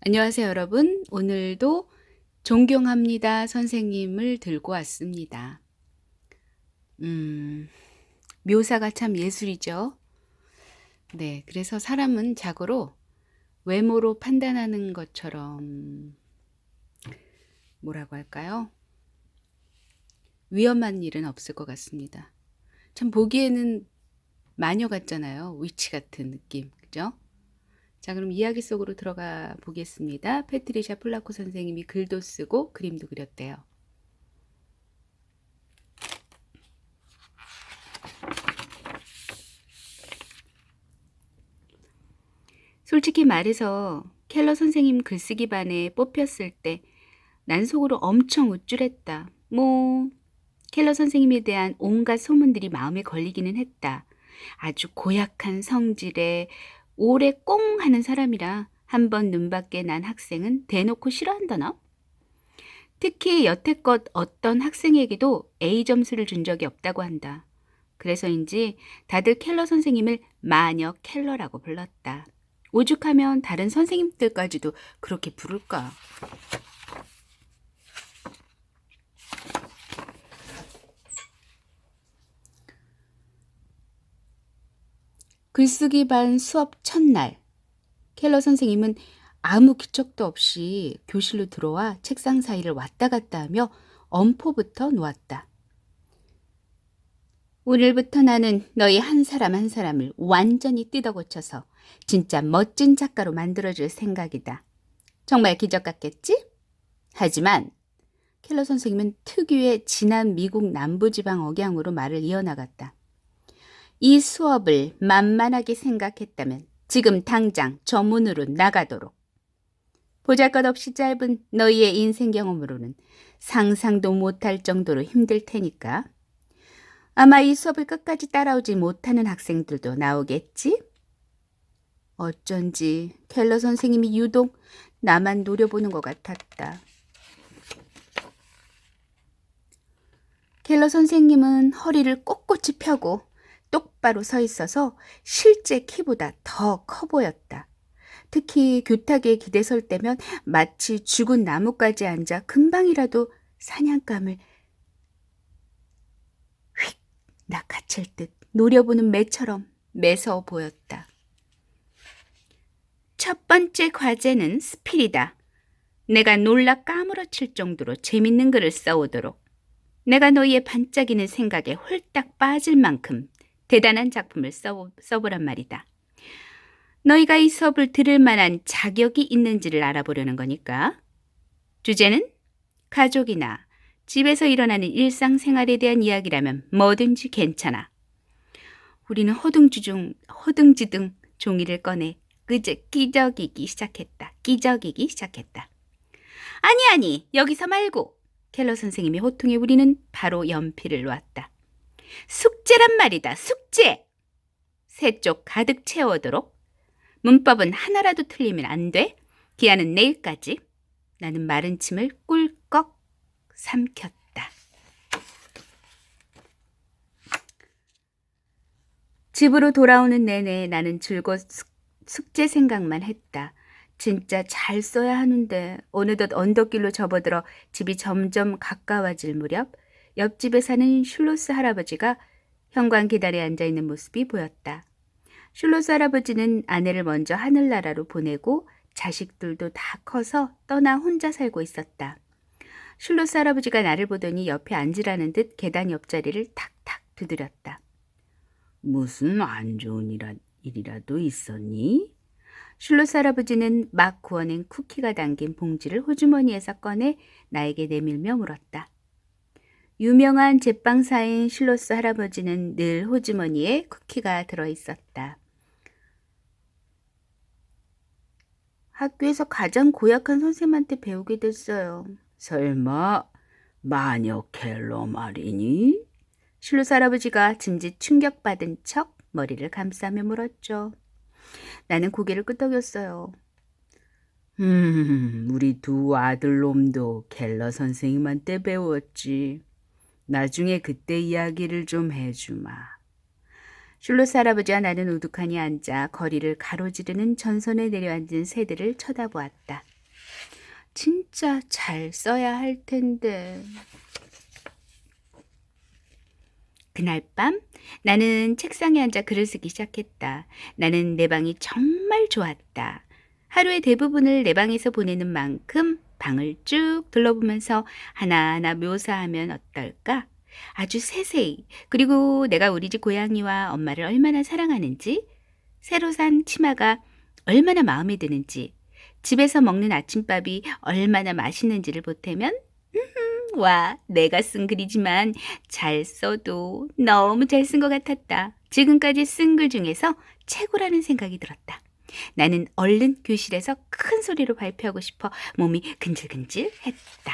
안녕하세요, 여러분. 오늘도 존경합니다 선생님을 들고 왔습니다. 묘사가 참 예술이죠. 네, 그래서 사람은 자고로 외모로 판단하는 것처럼 뭐라고 할까요? 위험한 일은 없을 것 같습니다. 참 보기에는 마녀 같잖아요. 위치 같은 느낌, 그죠? 자, 그럼 이야기 속으로 들어가 보겠습니다. 패트리샤 플라코 선생님이 글도 쓰고 그림도 그렸대요. 솔직히 말해서 켈러 선생님 글쓰기 반에 뽑혔을 때 난 속으로 엄청 우쭐했다. 켈러 선생님에 대한 온갖 소문들이 마음에 걸리기는 했다. 아주 고약한 성질에 오래 꽁 하는 사람이라 한번 눈밖에 난 학생은 대놓고 싫어한다나? 특히 여태껏 어떤 학생에게도 A 점수를 준 적이 없다고 한다. 그래서인지 다들 켈러 선생님을 마녀 켈러라고 불렀다. 오죽하면 다른 선생님들까지도 그렇게 부를까? 글쓰기 반 수업 첫날, 켈러 선생님은 아무 기척도 없이 교실로 들어와 책상 사이를 왔다 갔다 하며 엄포부터 놓았다. 오늘부터 나는 너희 한 사람 한 사람을 완전히 뜯어고쳐서 진짜 멋진 작가로 만들어줄 생각이다. 정말 기적 같겠지? 하지만 켈러 선생님은 특유의 진한 미국 남부지방 억양으로 말을 이어나갔다. 이 수업을 만만하게 생각했다면 지금 당장 저 문으로 나가도록. 보잘것없이 짧은 너희의 인생 경험으로는 상상도 못할 정도로 힘들 테니까. 아마 이 수업을 끝까지 따라오지 못하는 학생들도 나오겠지? 어쩐지 켈러 선생님이 유독 나만 노려보는 것 같았다. 켈러 선생님은 허리를 꼿꼿이 펴고 똑바로 서 있어서 실제 키보다 더 커 보였다. 특히 교탁에 기대설 때면 마치 죽은 나무까지 앉아 금방이라도 사냥감을 휙 낚아챌 듯 노려보는 매처럼 매서워 보였다. 첫 번째 과제는 스필이다. 내가 놀라 까무러칠 정도로 재밌는 글을 써오도록. 내가 너희의 반짝이는 생각에 홀딱 빠질 만큼 대단한 작품을 써보란 말이다. 너희가 이 수업을 들을 만한 자격이 있는지를 알아보려는 거니까. 주제는 가족이나 집에서 일어나는 일상생활에 대한 이야기라면 뭐든지 괜찮아. 우리는 허둥지둥 종이를 꺼내 끼적이기 시작했다. 아니, 여기서 말고. 켈러 선생님이 호통에 우리는 바로 연필을 놓았다. 숙제란 말이다, 숙제! 세 쪽 가득 채워오도록. 문법은 하나라도 틀리면 안 돼. 기한은 내일까지. 나는 마른 침을 꿀꺽 삼켰다. 집으로 돌아오는 내내 나는 즐거운 숙제 생각만 했다. 진짜 잘 써야 하는데 어느덧 언덕길로 접어들어 집이 점점 가까워질 무렵 옆집에 사는 슐로스 할아버지가 현관 계단에 앉아있는 모습이 보였다. 슐로스 할아버지는 아내를 먼저 하늘나라로 보내고 자식들도 다 커서 떠나 혼자 살고 있었다. 슐로스 할아버지가 나를 보더니 옆에 앉으라는 듯 계단 옆자리를 탁탁 두드렸다. 무슨 안 좋은 일이라도 있었니? 슐로스 할아버지는 막 구워낸 쿠키가 담긴 봉지를 호주머니에서 꺼내 나에게 내밀며 물었다. 유명한 제빵사인 슐로스 할아버지는 늘 호주머니에 쿠키가 들어있었다. 학교에서 가장 고약한 선생님한테 배우게 됐어요. 설마 마녀 켈러 말이니? 슐로스 할아버지가 짐짓 충격받은 척 머리를 감싸며 물었죠. 나는 고개를 끄덕였어요. 우리 두 아들놈도 켈러 선생님한테 배웠지. 나중에 그때 이야기를 좀 해주마. 슐로스 할아버지와 나는 우두커니 앉아 거리를 가로지르는 전선에 내려앉은 새들을 쳐다보았다. 진짜 잘 써야 할 텐데. 그날 밤 나는 책상에 앉아 글을 쓰기 시작했다. 나는 내 방이 정말 좋았다. 하루의 대부분을 내 방에서 보내는 만큼 방을 쭉 둘러보면서 하나하나 묘사하면 어떨까? 아주 세세히. 그리고 내가 우리 집 고양이와 엄마를 얼마나 사랑하는지, 새로 산 치마가 얼마나 마음에 드는지, 집에서 먹는 아침밥이 얼마나 맛있는지를 보태면 와, 내가 쓴 글이지만 잘 써도 너무 잘 쓴 것 같았다. 지금까지 쓴 글 중에서 최고라는 생각이 들었다. 나는 얼른 교실에서 큰 소리로 발표하고 싶어 몸이 근질근질했다.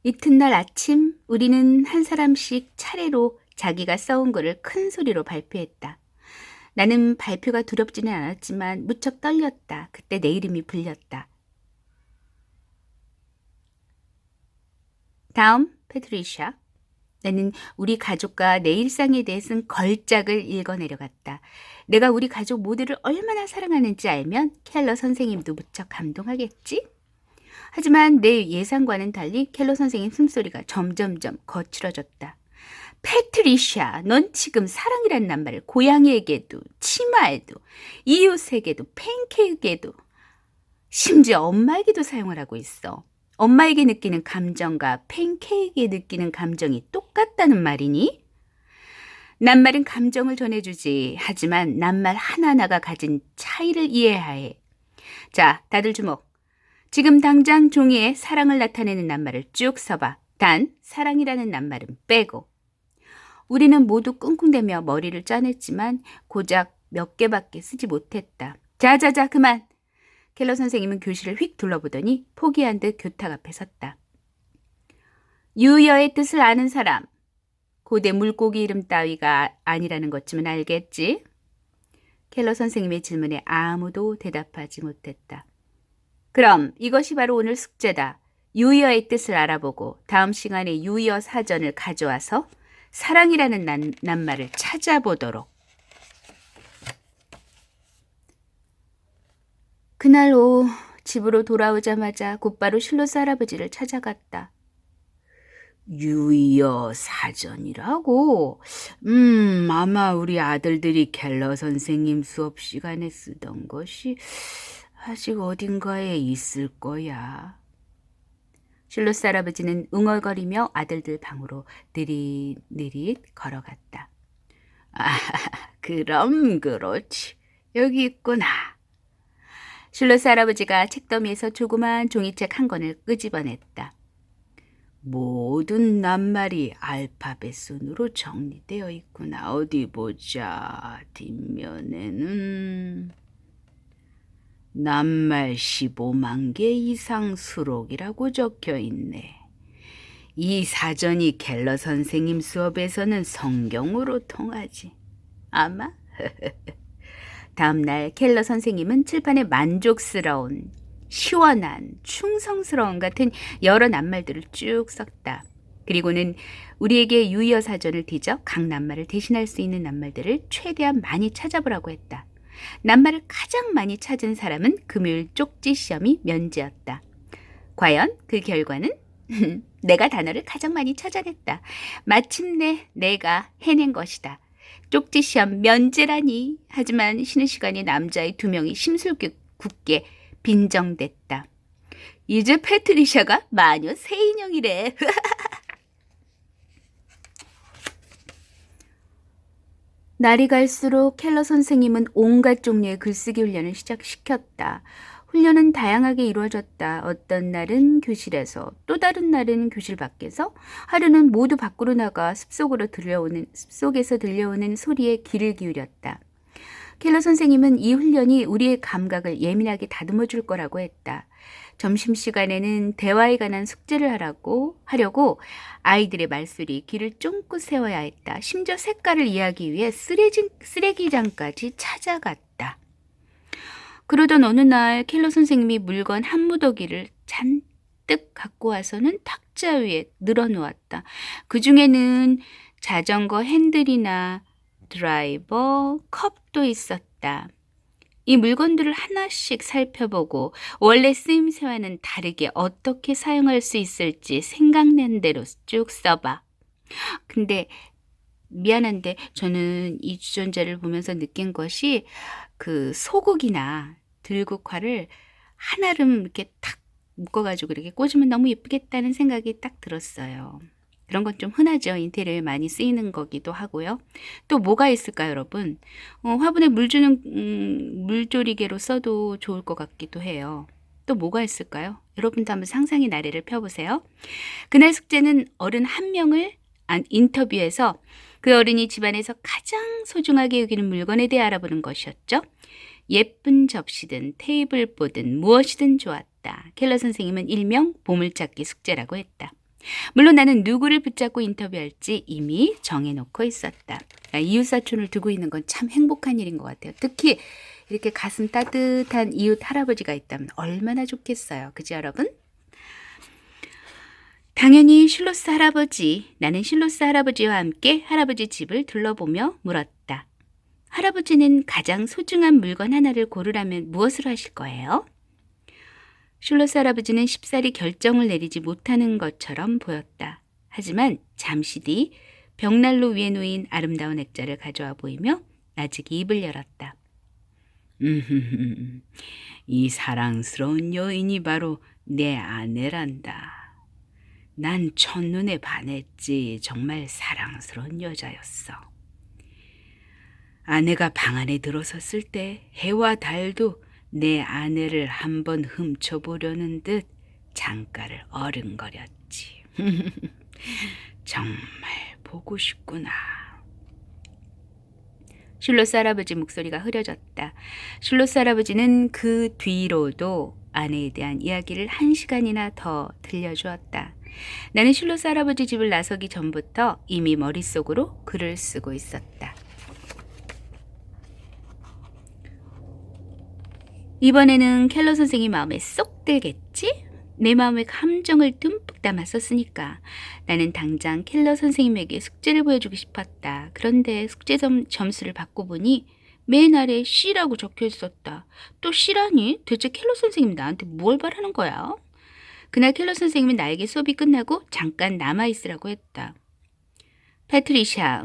이튿날 아침 우리는 한 사람씩 차례로 자기가 써온 글을 큰 소리로 발표했다. 나는 발표가 두렵지는 않았지만 무척 떨렸다. 그때 내 이름이 불렸다. 다음, 패트리샤. 나는 우리 가족과 내 일상에 대해 쓴 걸작을 읽어내려갔다. 내가 우리 가족 모두를 얼마나 사랑하는지 알면 켈러 선생님도 무척 감동하겠지? 하지만 내 예상과는 달리 켈러 선생님 숨소리가 점점점 거칠어졌다. 패트리샤, 넌 지금 사랑이란 낱말을 고양이에게도, 치마에도, 이웃에게도, 팬케이크에게도, 심지어 엄마에게도 사용을 하고 있어. 엄마에게 느끼는 감정과 팬케이크에 느끼는 감정이 똑같다는 말이니? 낱말은 감정을 전해주지. 하지만 낱말 하나하나가 가진 차이를 이해해야 해. 자, 다들 주목. 지금 당장 종이에 사랑을 나타내는 낱말을 쭉 써봐. 단, 사랑이라는 낱말은 빼고. 우리는 모두 끙끙대며 머리를 짜냈지만 고작 몇 개밖에 쓰지 못했다. 자자자 그만. 켈러 선생님은 교실을 휙 둘러보더니 포기한 듯 교탁 앞에 섰다. 유여의 뜻을 아는 사람. 고대 물고기 이름 따위가 아니라는 것쯤은 알겠지? 켈러 선생님의 질문에 아무도 대답하지 못했다. 그럼 이것이 바로 오늘 숙제다. 유여의 뜻을 알아보고 다음 시간에 유여 사전을 가져와서 사랑이라는 낱말을 찾아보도록. 그날 오후 집으로 돌아오자마자 곧바로 실로스 할아버지를 찾아갔다. 유여 사전이라고? 아마 우리 아들들이 켈러 선생님 수업 시간에 쓰던 것이 아직 어딘가에 있을 거야. 실로스 할아버지는 웅얼거리며 아들들 방으로 느릿느릿 걸어갔다. 아, 그럼 그렇지. 여기 있구나. 실로스 할아버지가 책더미에서 조그만 종이책 한 권을 끄집어냈다. 모든 낱말이 알파벳 순으로 정리되어 있구나. 어디 보자. 뒷면에는 낱말 15만 개 이상 수록이라고 적혀 있네. 이 사전이 켈러 선생님 수업에서는 성경으로 통하지. 아마? 다음 날 켈러 선생님은 칠판에 만족스러운, 시원한, 충성스러운 같은 여러 낱말들을 쭉 썼다. 그리고는 우리에게 유여 사전을 뒤져 각 낱말을 대신할 수 있는 낱말들을 최대한 많이 찾아보라고 했다. 낱말을 가장 많이 찾은 사람은 금요일 쪽지 시험이 면제였다. 과연 그 결과는? 내가 단어를 가장 많이 찾아냈다. 마침내 내가 해낸 것이다. 쪽지 시험 면제라니. 하지만 쉬는 시간에 남자의 2명이 심술궂게 빈정댔다. 이제 패트리샤가 마녀 새 인형이래. 날이 갈수록 켈러 선생님은 온갖 종류의 글쓰기 훈련을 시작시켰다. 훈련은 다양하게 이루어졌다. 어떤 날은 교실에서, 또 다른 날은 교실 밖에서, 하루는 모두 밖으로 나가 숲속에서 들려오는 소리에 귀를 기울였다. 켈러 선생님은 이 훈련이 우리의 감각을 예민하게 다듬어 줄 거라고 했다. 점심시간에는 대화에 관한 숙제를 하려고 아이들의 말소리 귀를 쫑긋 세워야 했다. 심지어 색깔을 이해하기 위해 쓰레기장까지 찾아갔다. 그러던 어느 날 켈러 선생님이 물건 한 무더기를 잔뜩 갖고 와서는 탁자 위에 늘어놓았다. 그 중에는 자전거 핸들이나 드라이버, 컵도 있었다. 이 물건들을 하나씩 살펴보고 원래 쓰임새와는 다르게 어떻게 사용할 수 있을지 생각난 대로 쭉 써봐. 근데 미안한데 저는 이 주전자를 보면서 느낀 것이 그 소고기나 들국화를 한아름 이렇게 탁 묶어가지고 이렇게 꽂으면 너무 예쁘겠다는 생각이 딱 들었어요. 그런 건 좀 흔하죠. 인테리어에 많이 쓰이는 거기도 하고요. 또 뭐가 있을까요, 여러분? 화분에 물 주는 물조리개로 써도 좋을 것 같기도 해요. 또 뭐가 있을까요? 여러분도 한번 상상의 나래를 펴보세요. 그날 숙제는 어른 한 명을 인터뷰해서 그 어른이 집안에서 가장 소중하게 여기는 물건에 대해 알아보는 것이었죠. 예쁜 접시든 테이블보든 무엇이든 좋았다. 켈러 선생님은 일명 보물찾기 숙제라고 했다. 물론 나는 누구를 붙잡고 인터뷰할지 이미 정해놓고 있었다. 이웃사촌을 두고 있는 건 참 행복한 일인 것 같아요. 특히 이렇게 가슴 따뜻한 이웃 할아버지가 있다면 얼마나 좋겠어요. 그죠, 여러분? 당연히 슐로스 할아버지, 나는 슐로스 할아버지와 함께 할아버지 집을 둘러보며 물었다. 할아버지는 가장 소중한 물건 하나를 고르라면 무엇을 하실 거예요? 슐로스 할아버지는 쉽사리 결정을 내리지 못하는 것처럼 보였다. 하지만 잠시 뒤 벽난로 위에 놓인 아름다운 액자를 가져와 보이며 아직 입을 열었다. 이 사랑스러운 여인이 바로 내 아내란다. 난 첫눈에 반했지. 정말 사랑스러운 여자였어. 아내가 방 안에 들어섰을 때 해와 달도 내 아내를 한번 훔쳐보려는 듯 창가를 어른거렸지. 정말 보고 싶구나. 슐로스 할아버지 목소리가 흐려졌다. 슐로스 할아버지는 그 뒤로도 아내에 대한 이야기를 1시간이나 더 들려주었다. 나는 슐로스 할아버지 집을 나서기 전부터 이미 머릿속으로 글을 쓰고 있었다. 이번에는 켈러 선생님 마음에 쏙 들겠지? 내 마음의 감정을 듬뿍 담아 썼으니까 나는 당장 켈러 선생님에게 숙제를 보여주고 싶었다. 그런데 숙제 점수를 받고 보니 맨 아래 C라고 적혀 있었다. 또 C라니? 대체 켈러 선생님 나한테 뭘 바라는 거야? 그날 켈러 선생님은 나에게 수업이 끝나고 잠깐 남아있으라고 했다. 패트리샤,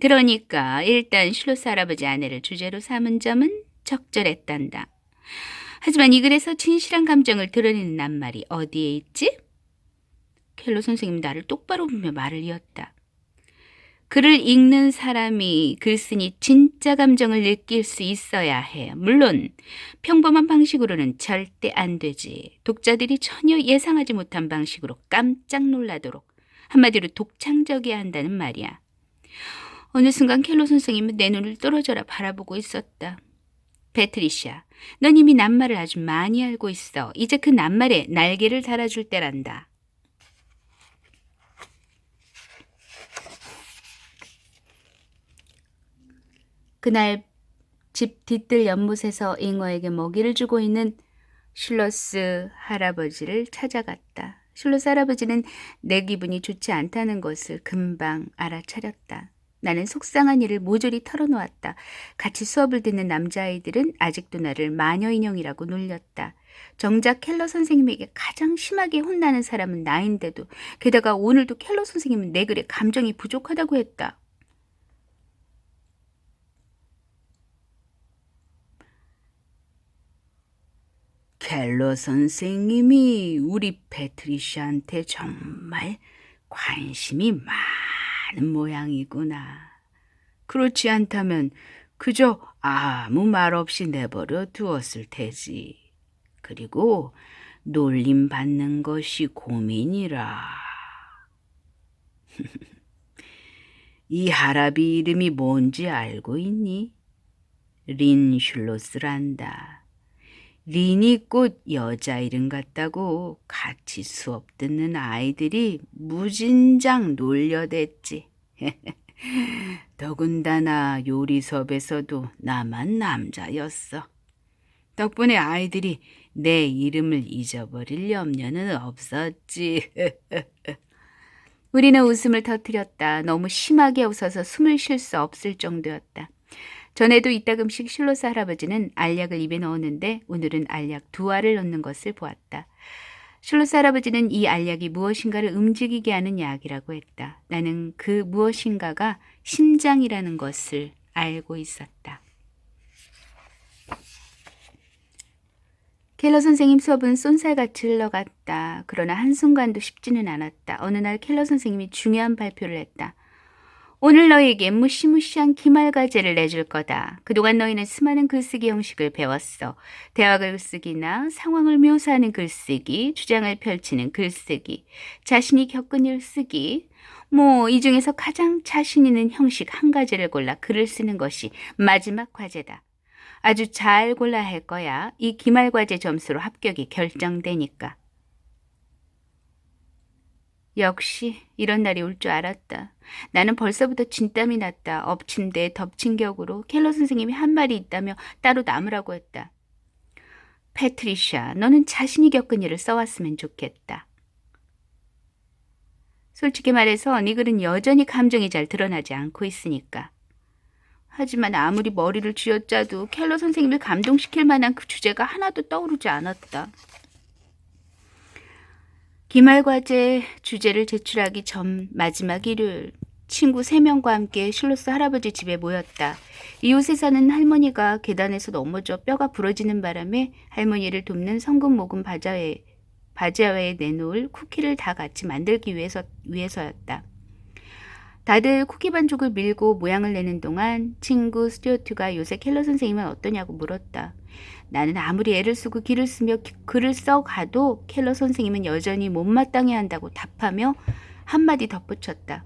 그러니까 일단 슐로스 할아버지 아내를 주제로 삼은 점은 적절했단다. 하지만 이 글에서 진실한 감정을 드러내는 낱말이 어디에 있지? 켈러 선생님 나를 똑바로 보며 말을 이었다. 글을 읽는 사람이 글쓴이 진짜 감정을 느낄 수 있어야 해. 물론 평범한 방식으로는 절대 안 되지. 독자들이 전혀 예상하지 못한 방식으로 깜짝 놀라도록 한마디로 독창적이어야 한다는 말이야. 어느 순간 켈러 선생님은 내 눈을 떨어져라 바라보고 있었다. 패트리샤, 넌 이미 낱말을 아주 많이 알고 있어. 이제 그 낱말에 날개를 달아줄 때란다. 그날 집 뒤뜰 연못에서 잉어에게 먹이를 주고 있는 슐로스 할아버지를 찾아갔다. 슐로스 할아버지는 내 기분이 좋지 않다는 것을 금방 알아차렸다. 나는 속상한 일을 모조리 털어놓았다. 같이 수업을 듣는 남자아이들은 아직도 나를 마녀인형이라고 놀렸다. 정작 켈러 선생님에게 가장 심하게 혼나는 사람은 나인데도 게다가 오늘도 켈러 선생님은 내 글에 감정이 부족하다고 했다. 켈러 선생님이 우리 패트리샤한테 정말 관심이 많은 모양이구나. 그렇지 않다면 그저 아무 말 없이 내버려 두었을 테지. 그리고 놀림받는 것이 고민이라. 이 할아비 이름이 뭔지 알고 있니? 린 슐로스란다. 린이 곧 여자 이름 같다고 같이 수업 듣는 아이들이 무진장 놀려댔지. 더군다나 요리 수업에서도 나만 남자였어. 덕분에 아이들이 내 이름을 잊어버릴 염려는 없었지. 우리는 웃음을 터뜨렸다. 너무 심하게 웃어서 숨을 쉴 수 없을 정도였다. 전에도 이따금씩 슐로스 할아버지는 알약을 입에 넣었는데 오늘은 알약 2알을 넣는 것을 보았다. 슐로스 할아버지는 이 알약이 무엇인가를 움직이게 하는 약이라고 했다. 나는 그 무엇인가가 심장이라는 것을 알고 있었다. 켈러 선생님 수업은 쏜살같이 흘러갔다. 그러나 한순간도 쉽지는 않았다. 어느 날 켈러 선생님이 중요한 발표를 했다. 오늘 너희에게 무시무시한 기말과제를 내줄 거다. 그동안 너희는 수많은 글쓰기 형식을 배웠어. 대화 글쓰기나 상황을 묘사하는 글쓰기, 주장을 펼치는 글쓰기, 자신이 겪은 일 쓰기, 이 중에서 가장 자신 있는 형식 한 가지를 골라 글을 쓰는 것이 마지막 과제다. 아주 잘 골라야 할 거야. 이 기말과제 점수로 합격이 결정되니까. 역시 이런 날이 올 줄 알았다. 나는 벌써부터 진땀이 났다. 엎친 데 덮친 격으로 켈러 선생님이 한 말이 있다며 따로 남으라고 했다. 패트리샤, 너는 자신이 겪은 일을 써왔으면 좋겠다. 솔직히 말해서 네 글은 여전히 감정이 잘 드러나지 않고 있으니까. 하지만 아무리 머리를 쥐어짜도 켈러 선생님을 감동시킬 만한 그 주제가 하나도 떠오르지 않았다. 기말과제 주제를 제출하기 전 마지막 일요일, 친구 3명과 함께 슐로스 할아버지 집에 모였다. 이웃에 사는 할머니가 계단에서 넘어져 뼈가 부러지는 바람에 할머니를 돕는 성금 모금 바지아회에 내놓을 쿠키를 다 같이 만들기 위해서였다. 다들 쿠키 반죽을 밀고 모양을 내는 동안 친구 스튜어트가 요새 켈러 선생님은 어떠냐고 물었다. 나는 아무리 애를 쓰고 기를 쓰며 글을 써가도 켈러 선생님은 여전히 못마땅해 한다고 답하며 한마디 덧붙였다.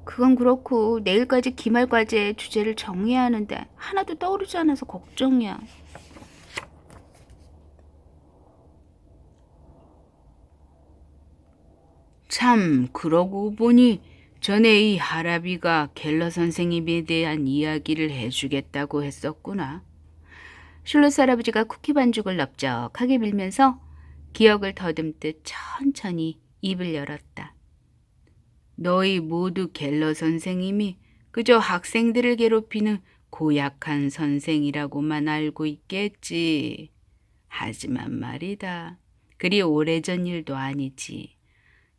그건 그렇고 내일까지 기말과제 주제를 정해야 하는데 하나도 떠오르지 않아서 걱정이야. 참, 그러고 보니 전에 이 하라비가 켈러 선생님에 대한 이야기를 해주겠다고 했었구나. 슐로스 할아버지가 쿠키 반죽을 넓적하게 밀면서 기억을 더듬듯 천천히 입을 열었다. 너희 모두 켈러 선생님이 그저 학생들을 괴롭히는 고약한 선생이라고만 알고 있겠지. 하지만 말이다. 그리 오래전 일도 아니지.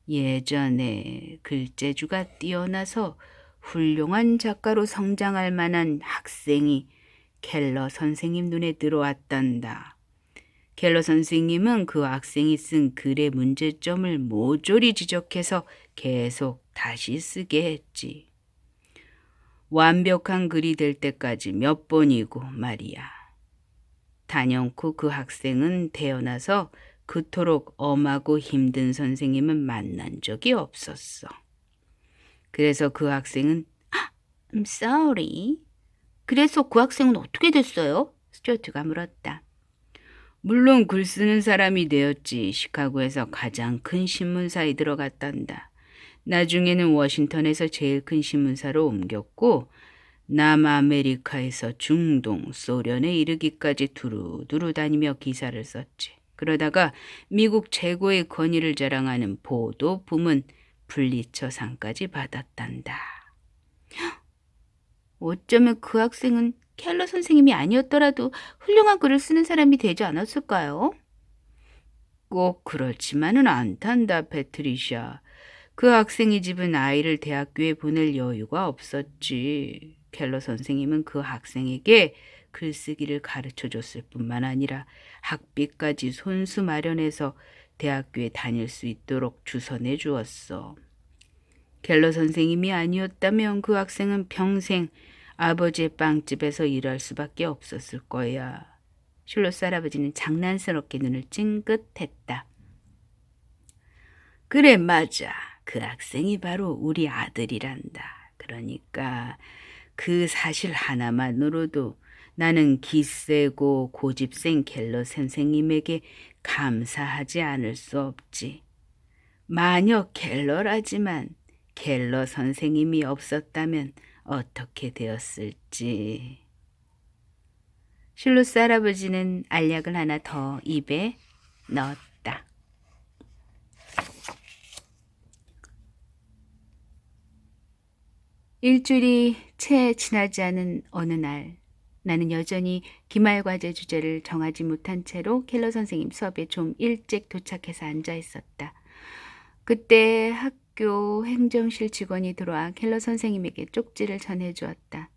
예전에 글재주가 뛰어나서 훌륭한 작가로 성장할 만한 학생이 켈러 선생님 눈에 들어왔단다. 켈러 선생님은 그 학생이 쓴 글의 문제점을 모조리 지적해서 계속 다시 쓰게 했지. 완벽한 글이 될 때까지 몇 번이고 말이야. 단연코 그 학생은 태어나서 그토록 엄하고 힘든 선생님은 만난 적이 없었어. 그래서 그 학생은 I'm sorry. 그래서 그 학생은 어떻게 됐어요? 스튜어트가 물었다. 물론 글 쓰는 사람이 되었지. 시카고에서 가장 큰 신문사에 들어갔단다. 나중에는 워싱턴에서 제일 큰 신문사로 옮겼고 남아메리카에서 중동, 소련에 이르기까지 두루두루 다니며 기사를 썼지. 그러다가 미국 최고의 권위를 자랑하는 보도 부문 블리처상까지 받았단다. 어쩌면 그 학생은 켈러 선생님이 아니었더라도 훌륭한 글을 쓰는 사람이 되지 않았을까요? 꼭 그렇지만은 않단다, 패트리샤. 그 학생의 집은 아이를 대학교에 보낼 여유가 없었지. 켈러 선생님은 그 학생에게 글쓰기를 가르쳐줬을 뿐만 아니라 학비까지 손수 마련해서 대학교에 다닐 수 있도록 주선해 주었어. 켈러 선생님이 아니었다면 그 학생은 평생 아버지의 빵집에서 일할 수밖에 없었을 거야. 슐로스 할아버지는 장난스럽게 눈을 찡긋했다. 그래, 맞아. 그 학생이 바로 우리 아들이란다. 그러니까 그 사실 하나만으로도 나는 기세고 고집센 켈러 선생님에게 감사하지 않을 수 없지. 마녀 켈러라지만 켈러 선생님이 없었다면 어떻게 되었을지. 슐로스 할아버지는 알약을 하나 더 입에 넣었다. 일주일이 채 지나지 않은 어느 날, 나는 여전히 기말과제 주제를 정하지 못한 채로 켈러 선생님 수업에 좀 일찍 도착해서 앉아 있었다. 그때 학교 행정실 직원이 들어와 켈러 선생님에게 쪽지를 전해주었다.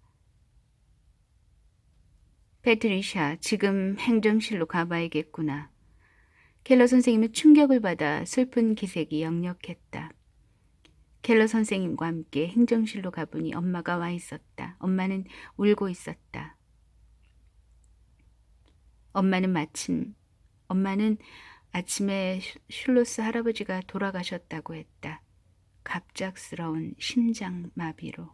패트리샤, 지금 행정실로 가봐야겠구나. 켈러 선생님은 충격을 받아 슬픈 기색이 역력했다. 켈러 선생님과 함께 행정실로 가보니 엄마가 와 있었다. 엄마는 울고 있었다. 엄마는 아침에 슐로스 할아버지가 돌아가셨다고 했다. 갑작스러운 심장마비로.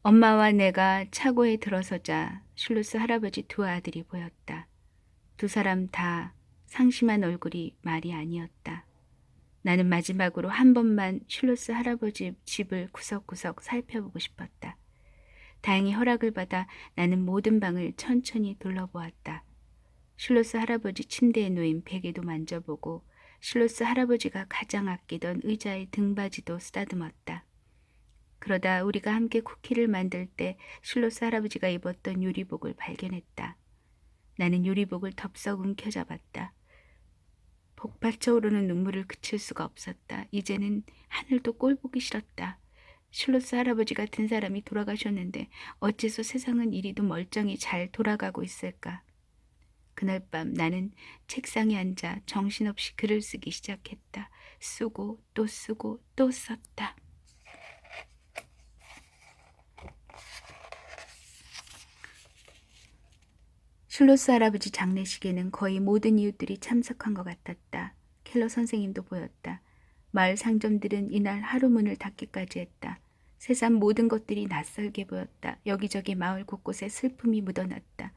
엄마와 내가 차고에 들어서자 슐로스 할아버지 두 아들이 보였다. 두 사람 다 상심한 얼굴이 말이 아니었다. 나는 마지막으로 한 번만 슐로스 할아버지 집을 구석구석 살펴보고 싶었다. 다행히 허락을 받아 나는 모든 방을 천천히 둘러보았다. 슐로스 할아버지 침대에 놓인 베개도 만져보고 슐로스 할아버지가 가장 아끼던 의자의 등받이도 쓰다듬었다. 그러다 우리가 함께 쿠키를 만들 때 슐로스 할아버지가 입었던 유리복을 발견했다. 나는 유리복을 덥석 움켜잡았다. 복받쳐 오르는 눈물을 그칠 수가 없었다. 이제는 하늘도 꼴 보기 싫었다. 슐로스 할아버지 같은 사람이 돌아가셨는데 어째서 세상은 이리도 멀쩡히 잘 돌아가고 있을까? 그날 밤 나는 책상에 앉아 정신없이 글을 쓰기 시작했다. 쓰고 또 쓰고 또 썼다. 슐로스 할아버지 장례식에는 거의 모든 이웃들이 참석한 것 같았다. 켈러 선생님도 보였다. 마을 상점들은 이날 하루 문을 닫기까지 했다. 세상 모든 것들이 낯설게 보였다. 여기저기 마을 곳곳에 슬픔이 묻어났다.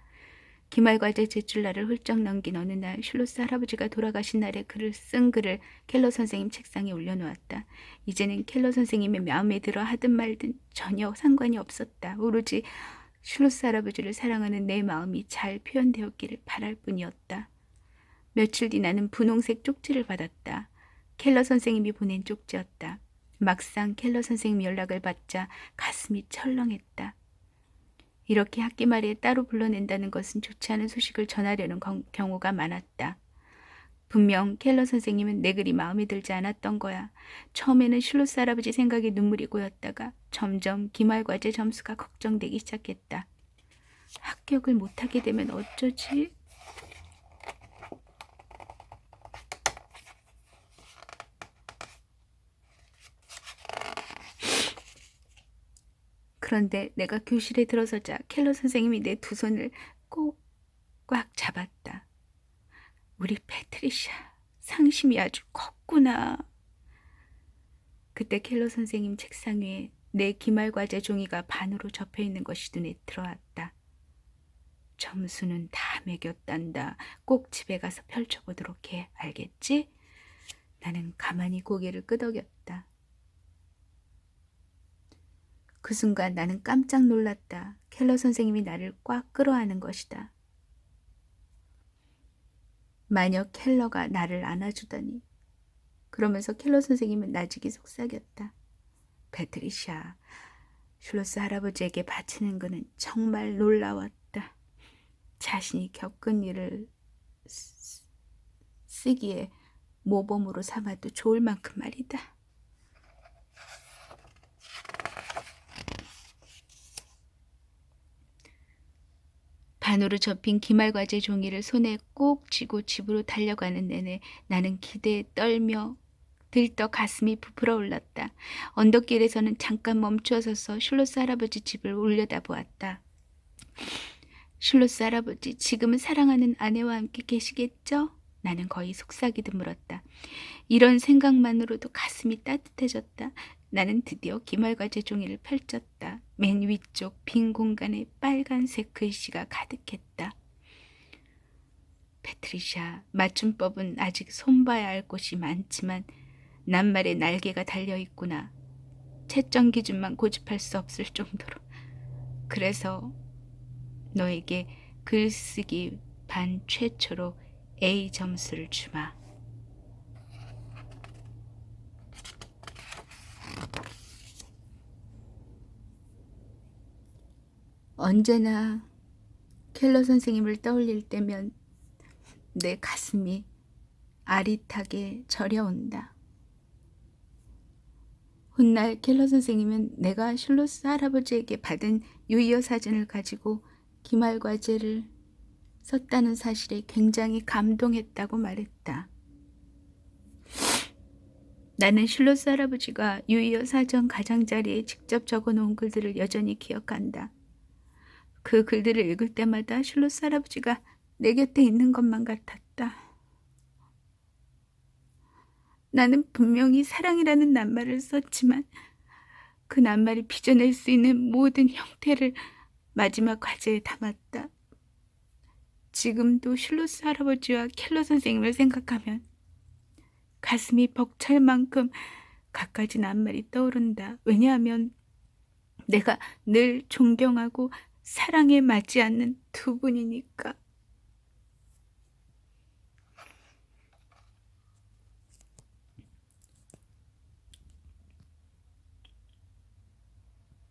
기말과제 제출날을 훌쩍 넘긴 어느 날 슐로스 할아버지가 돌아가신 날에 쓴 글을 켈러 선생님 책상에 올려놓았다. 이제는 켈러 선생님의 마음에 들어 하든 말든 전혀 상관이 없었다. 오로지 슐로스 할아버지를 사랑하는 내 마음이 잘 표현되었기를 바랄 뿐이었다. 며칠 뒤 나는 분홍색 쪽지를 받았다. 켈러 선생님이 보낸 쪽지였다. 막상 켈러 선생님 연락을 받자 가슴이 철렁했다. 이렇게 학기 말에 따로 불러낸다는 것은 좋지 않은 소식을 전하려는 경우가 많았다. 분명 켈러 선생님은 내 글이 마음에 들지 않았던 거야. 처음에는 슐로스 할아버지 생각에 눈물이 고였다가 점점 기말과제 점수가 걱정되기 시작했다. 합격을 못하게 되면 어쩌지? 그런데 내가 교실에 들어서자 켈러 선생님이 내 두 손을 꼭 꽉 잡았다. 우리 패트리샤, 상심이 아주 컸구나. 그때 켈러 선생님 책상 위에 내 기말과제 종이가 반으로 접혀있는 것이 눈에 들어왔다. 점수는 다 매겼단다. 꼭 집에 가서 펼쳐보도록 해. 알겠지? 나는 가만히 고개를 끄덕였다. 그 순간 나는 깜짝 놀랐다. 켈러 선생님이 나를 꽉 끌어안은 것이다. 마녀 켈러가 나를 안아주다니. 그러면서 켈러 선생님은 나직이 속삭였다. 패트리샤, 슐로스 할아버지에게 바치는 것은 정말 놀라웠다. 자신이 겪은 일을 쓰기에 모범으로 삼아도 좋을 만큼 말이다. 반으로 접힌 기말과제 종이를 손에 꼭 쥐고 집으로 달려가는 내내 나는 기대에 떨며 들떠 가슴이 부풀어 올랐다. 언덕길에서는 잠깐 멈추어서서 슐로스 할아버지 집을 올려다보았다. 슐로스 할아버지, 지금은 사랑하는 아내와 함께 계시겠죠? 나는 거의 속삭이듯 물었다. 이런 생각만으로도 가슴이 따뜻해졌다. 나는 드디어 기말과제 종이를 펼쳤다. 맨 위쪽 빈 공간에 빨간색 글씨가 가득했다. 패트리샤, 맞춤법은 아직 손봐야 할 곳이 많지만 낱말에 날개가 달려있구나. 채점 기준만 고집할 수 없을 정도로. 그래서 너에게 글쓰기 반 최초로 A 점수를 주마. 언제나 켈러 선생님을 떠올릴 때면 내 가슴이 아릿하게 저려온다. 훗날 켈러 선생님은 내가 슐로스 할아버지에게 받은 유이어 사전을 가지고 기말 과제를 썼다는 사실에 굉장히 감동했다고 말했다. 나는 슐로스 할아버지가 유이어 사전 가장자리에 직접 적어놓은 글들을 여전히 기억한다. 그 글들을 읽을 때마다 슐로스 할아버지가 내 곁에 있는 것만 같았다. 나는 분명히 사랑이라는 낱말을 썼지만 그 낱말이 빚어낼 수 있는 모든 형태를 마지막 과제에 담았다. 지금도 슐로스 할아버지와 켈러 선생님을 생각하면 가슴이 벅찰 만큼 갖가지 낱말이 떠오른다. 왜냐하면 내가 늘 존경하고 사랑에 맞지 않는 두 분이니까.